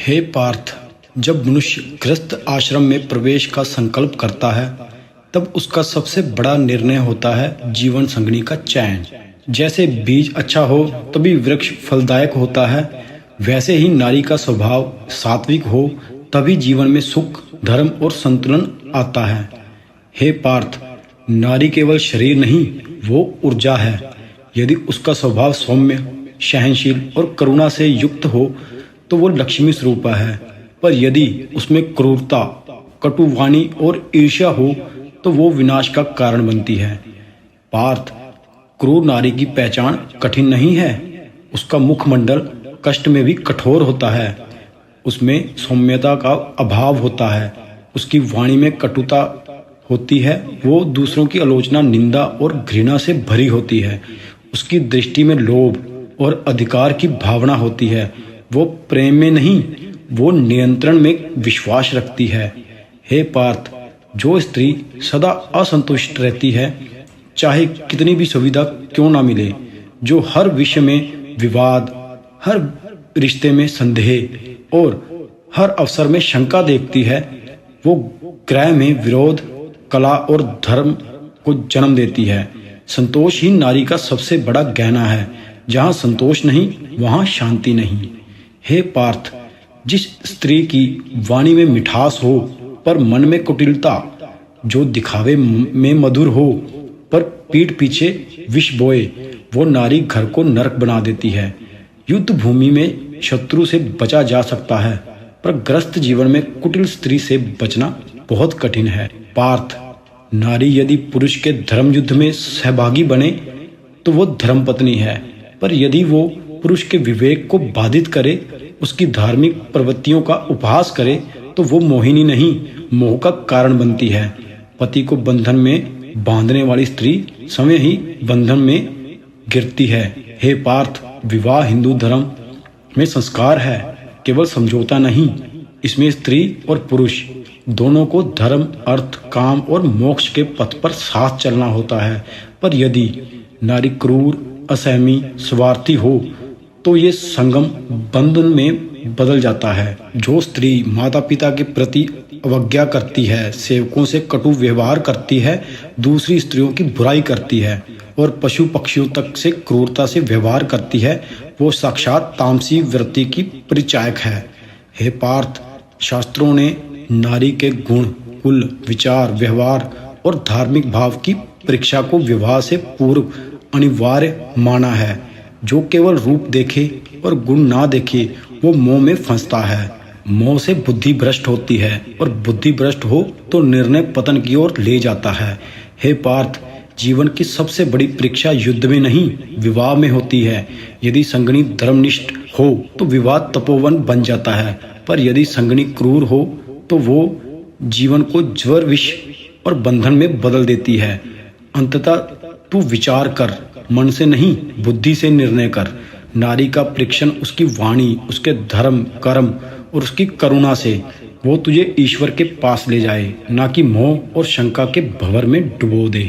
हे पार्थ, जब मनुष्य गृहस्थ आश्रम में प्रवेश का संकल्प करता है तब उसका सबसे बड़ा निर्णय होता है जीवन संगिनी का चयन। जैसे बीज अच्छा हो तभी वृक्ष फलदायक होता है, वैसे ही नारी का स्वभाव सात्विक हो तभी जीवन में सुख, धर्म और संतुलन आता है। हे पार्थ, नारी केवल शरीर नहीं, वो ऊर्जा है। यदि उसका स्वभाव सौम्य, सहनशील और करुणा से युक्त हो तो वो लक्ष्मी स्वरूप है, पर यदि उसमें क्रूरता, कटुवाणी और ईर्ष्या हो तो वो विनाश का कारण बनती है। पार्थ, क्रूर नारी की पहचान कठिन नहीं है। उसका मुखमंडल कष्ट में भी कठोर होता है, उसमें सौम्यता का अभाव होता है, उसकी वाणी में कटुता होती है, वो दूसरों की आलोचना, निंदा और घृणा से भरी होती है, उसकी दृष्टि में लोभ और अधिकार की भावना होती है, वो प्रेम में नहीं, वो नियंत्रण में विश्वास रखती है। हे पार्थ, जो स्त्री सदा असंतुष्ट रहती है, चाहे कितनी भी सुविधा क्यों ना मिले, जो हर विषय में विवाद, हर रिश्ते में संदेह और हर अवसर में शंका देखती है, वो ग्रह में विरोध, कला और धर्म को जन्म देती है। संतोष ही नारी का सबसे बड़ा गहना है। जहाँ संतोष नहीं वहाँ शांति नहीं। हे पार्थ, जिस स्त्री की वाणी में मिठास हो पर मन में कुटिलता, जो दिखावे में मधुर हो पर पीठ पीछे विष बोए, वो नारी घर को नरक बना देती है। युद्ध भूमि में शत्रु से बचा जा सकता है, पर ग्रस्त जीवन में कुटिल स्त्री से बचना बहुत कठिन है। पार्थ, नारी यदि पुरुष के धर्म युद्ध में सहभागी बने तो वो धर्म पत्नी है, पर यदि वो पुरुष के विवेक को बाधित करे, उसकी धार्मिक प्रवृत्तियों का उपहास करे, तो वो मोहिनी नहीं, मोह का कारण बनती है। पति को बंधन में बांधने वाली स्त्री स्वयं ही बंधन में गिरती है। हे पार्थ, विवाह हिंदू धर्म में संस्कार है, केवल समझौता नहीं। इसमें स्त्री और पुरुष दोनों को धर्म, अर्थ, काम और मोक्ष के पथ पर साथ चलना होता है। पर यदि नारी क्रूर, असहमी, स्वार्थी हो तो ये संगम बंधन में बदल जाता है। जो स्त्री माता पिता के प्रति अवज्ञा करती है, सेवकों से कटु व्यवहार करती है, दूसरी स्त्रियों की बुराई करती है और पशु पक्षियों तक से क्रूरता से व्यवहार करती है, वो साक्षात तामसी वृत्ति की परिचायक है। हे पार्थ, शास्त्रों ने नारी के गुण, कुल, विचार, व्यवहार और धार्मिक भाव की परीक्षा को विवाह से पूर्व अनिवार्य माना है। जो केवल रूप देखे और गुण ना देखे, वो मोह में फंसता है। मोह से बुद्धि भ्रष्ट होती है और बुद्धि भ्रष्ट हो तो निर्णय पतन की ओर ले जाता है। हे पार्थ, जीवन की सबसे बड़ी परीक्षा युद्ध में नहीं, विवाह में होती है। यदि संगिनी धर्मनिष्ठ हो तो विवाह तपोवन बन जाता है, पर यदि संगिनी क्रूर हो तो वो जीवन को ज्वर, विष और बंधन में बदल देती है। अंततः तू विचार कर, मन से नहीं बुद्धि से निर्णय कर। नारी का परीक्षण उसकी वाणी, उसके धर्म, कर्म और उसकी करुणा से वो तुझे ईश्वर के पास ले जाए, ना कि मोह और शंका के भंवर में डुबो दे।